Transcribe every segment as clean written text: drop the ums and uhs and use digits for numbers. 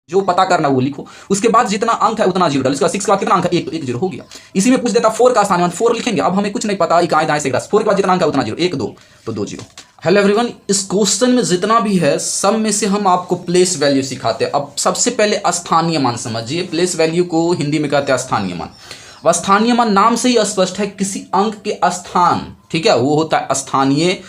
जो पता करना वो लिखो, उसके बाद जितना अंक है उतना जीरो डालो, उसके बाद 6 के बाद कितना अंक है 1, तो 1 जीरो हो गया। इसी में पूछ देता 4 का स्थानीय मान, 4 लिखेंगे, अब हमें कुछ नहीं पता इकाई दाएं से ग्रास, 4 के बाद जितना अंक है उतना जीरो, 1 2 तो 2 जीरो। हेलो एवरीवन, इस क्वेश्चन में जितना भी है सब में से हम आपको प्लेस वैल्यू सिखाते हैं। अब सबसे पहले स्थानीय मान समझिए, प्लेस वैल्यू को हिंदी में कहते हैं स्थानीय मान। अब स्थानीय मान नाम से ही स्पष्ट है, किसी अंक के स्थान, ठीक है, वो होता है स्थानीय।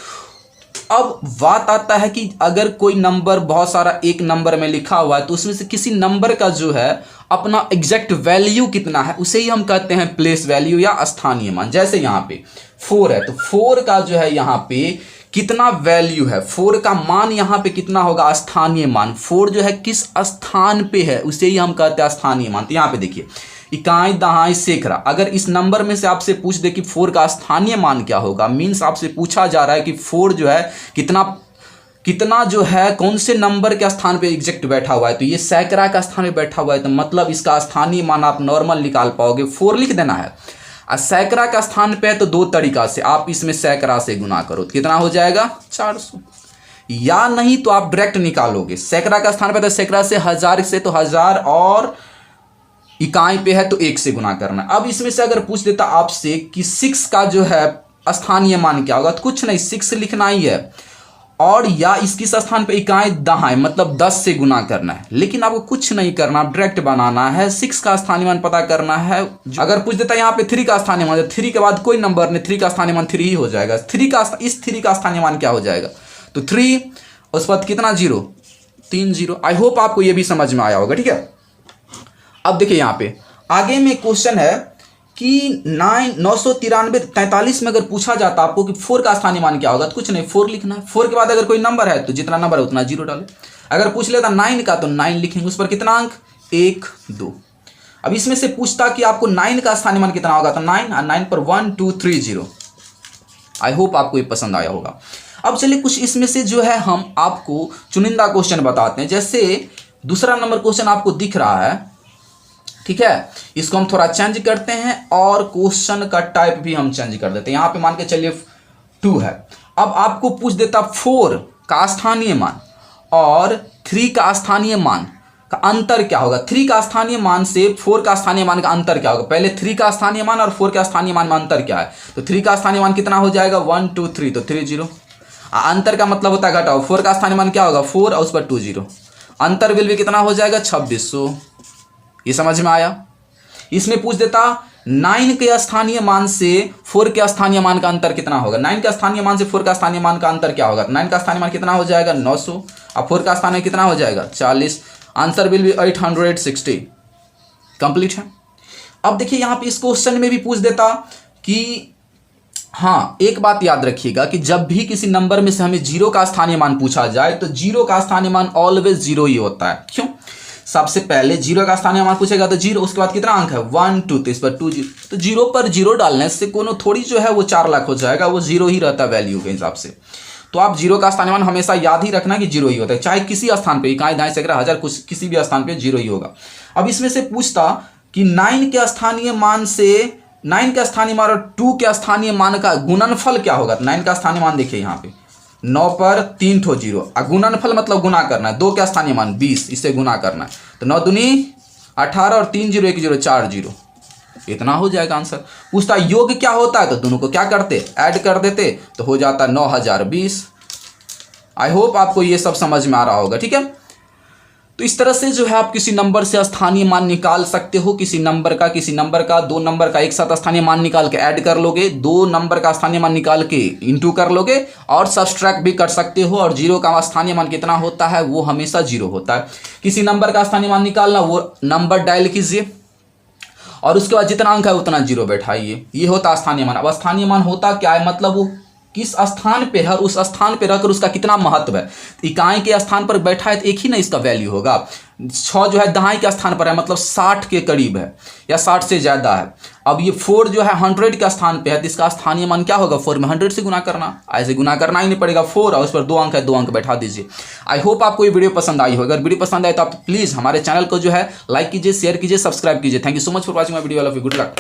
अब बात आता है कि अगर कोई नंबर बहुत सारा एक नंबर में लिखा हुआ है तो उसमें से किसी नंबर का जो है अपना एग्जैक्ट वैल्यू कितना है उसे ही हम कहते हैं प्लेस वैल्यू या स्थानीय मान। जैसे यहाँ पे 4 है तो 4 का जो है यहाँ पे कितना वैल्यू है, 4 का मान यहाँ पे कितना होगा स्थानीय मान। 4 जो है किस स्थान पे है उसे ही हम कहते हैं स्थानीय मान। तो यहाँ पे देखिए इकाई दहाई सैकड़ा, अगर इस नंबर में से आपसे पूछ दे कि 4 का स्थानीय मान क्या होगा, मीन्स आपसे पूछा जा रहा है कि 4 जो है कितना जो है कौन से नंबर के स्थान पे एग्जैक्ट बैठा हुआ है, तो ये सैकड़ा का स्थान पे बैठा हुआ है, तो मतलब इसका स्थानीय मान आप नॉर्मल निकाल पाओगे, 4 लिख देना है। और सैकड़ा का स्थान पे है तो 2 तरीका से, आप इसमें सैकड़ा से गुना करो तो कितना हो जाएगा 400, या नहीं तो आप डायरेक्ट निकालोगे। सैकड़ा का स्थान पे तो सैकड़ा से 1000 से तो 1000 और इकाई पे है तो 1 से गुना करना। अब इसमें से अगर पूछ देता आपसे कि 6 का जो है स्थानीय मान क्या होगा, तो कुछ नहीं 6 लिखना ही है, और या इसकी स्थान पे इकाई दहाई मतलब 10 से गुना करना है। लेकिन आपको कुछ नहीं करना, आप डायरेक्ट बनाना है, 6 का स्थानीय मान पता करना है। अगर पूछ देता यहाँ पे 3 का स्थानीय मान, 3 के बाद कोई नंबर नहीं, 3 का स्थानीय मान 3 ही हो जाएगा। इस 3 का स्थानीय मान क्या हो जाएगा, तो 3 उस पर कितना जीरो, 3 जीरो। आई होप आपको ये भी समझ में आया होगा, ठीक है। अब देखिए यहाँ पे आगे में क्वेश्चन है कि 993 में अगर पूछा जाता आपको कि 4 का स्थानीय मान क्या होगा, तो कुछ नहीं 4 लिखना है। 4 के बाद अगर कोई नंबर है तो जितना नंबर है उतना जीरो डालो। अगर पूछ लेता 9 का तो 9 लिखेंगे, उस पर कितना अंक 1 2। अब इसमें से पूछता कि आपको 9 का स्थानीय मान कितना होगा, तो 9 और 9 पर 1 2 3 0। आई होप आपको ये पसंद आया होगा। अब चलिए कुछ इसमें से जो है हम आपको चुनिंदा क्वेश्चन बताते हैं। जैसे दूसरा नंबर क्वेश्चन आपको दिख रहा है, ठीक है, इसको हम थोड़ा चेंज करते हैं और क्वेश्चन का टाइप भी हम चेंज कर देते हैं। यहाँ पे मान के चलिए 2 है। अब आपको पूछ देता 4 का स्थानीय मान और 3 का स्थानीय मान का अंतर क्या होगा। 3 का स्थानीय मान से 4 का स्थानीय मान का अंतर क्या होगा। पहले 3 का स्थानीय मान और 4 का स्थानीय मान में अंतर क्या है, तो 3 का स्थानीय मान कितना हो जाएगा 1 2 3 तो 3 0। अंतर का मतलब होता है घटाओ, 4 का स्थानीय मान क्या होगा 4 और उस पर 2 0, अंतर बिल भी कितना हो जाएगा 2600। ये समझ में आया। इसमें पूछ देता 9 के स्थानीय मान से 4 के स्थानीय मान का अंतर कितना होगा। 9 के स्थानीय मान से 4 का स्थानीय मान का अंतर क्या होगा, 9 का स्थानीय मान कितना हो जाएगा 900 और 4 का स्थानीय कितना हो जाएगा 40। Answer will be 860। कंप्लीट है। अब देखिए यहाँ पे इस क्वेश्चन में भी पूछ देता कि हाँ, एक बात याद रखिएगा कि जब भी किसी नंबर में से हमें 0 का स्थानीय मान पूछा जाए तो 0 का स्थानीय मान ऑलवेज 0 ही होता है। क्यों, सबसे पहले 0 का स्थानीय मान पूछेगा तो 0, उसके बाद कितना अंक है 1 2 तो इस पर 2 0, तो 0 पर 0 डालने से कोनो थोड़ी जो है वो 4 लाख हो जाएगा, वो 0 ही रहता है वैल्यू के हिसाब से। तो आप 0 का स्थानीय मान हमेशा याद ही रखना कि 0 ही होता है, चाहे किसी स्थान पे इकाई दाएं सैकड़ा 1000 कुछ किसी भी स्थान पे 0 ही होगा। अब इसमें से पूछता कि 9 के स्थानीय मान से 9 का स्थानीय मान और 2 के स्थानीय मान का गुणनफल क्या होगा। 9 का स्थानीय मान देखिए यहाँ पे 9 पर 3 ठो 0, गुणनफल मतलब गुना करना है, 2 का स्थानीय मान 20, इससे गुना करना है, तो 9 दूनी 18 और 3 0 1 0 4 0, इतना हो जाएगा आंसर। पूछता योग क्या होता है, तो दोनों को क्या करते ऐड कर देते तो हो जाता 9020। आई होप आपको ये सब समझ में आ रहा होगा, ठीक है। तो इस तरह से जो है आप किसी नंबर से स्थानीय मान निकाल सकते हो। किसी नंबर का 2 नंबर का एक साथ स्थानीय मान निकाल के ऐड कर लोगे, 2 नंबर का स्थानीय मान निकाल के इंटू कर लोगे और सब्सट्रैक्ट भी कर सकते हो। और 0 का स्थानीय मान कितना होता है, वो हमेशा 0 होता है। किसी नंबर का स्थानीय मान निकालना, वो नंबर डायल कीजिए और उसके बाद जितना अंक है उतना 0 बैठाइए, ये होता है स्थानीय मान। अब स्थानीय मान होता क्या है, मतलब वो किस स्थान पे है और उस स्थान पे रहकर उसका कितना महत्व है। इकाई के स्थान पर बैठा है तो एक ही ना इसका वैल्यू होगा। 6 जो है दहाई के स्थान पर है, मतलब 60 के करीब है या 60 से ज़्यादा है। अब ये 4 जो है 100 के स्थान पे है तो इसका स्थानीय मान क्या होगा, 4 में 100 से गुना करना, ऐसे गुना करना ही नहीं पड़ेगा। 4 और उस पर 2 अंक है, 2 अंक बैठा दीजिए। आई होप आपको ये वीडियो पसंद आई हो। अगर वीडियो पसंद आए तो आप प्लीज़ हमारे चैनल को जो है लाइक कीजिए, शेयर कीजिए, सब्सक्राइब कीजिए। Thank you so much for watching my video. All of you, good luck.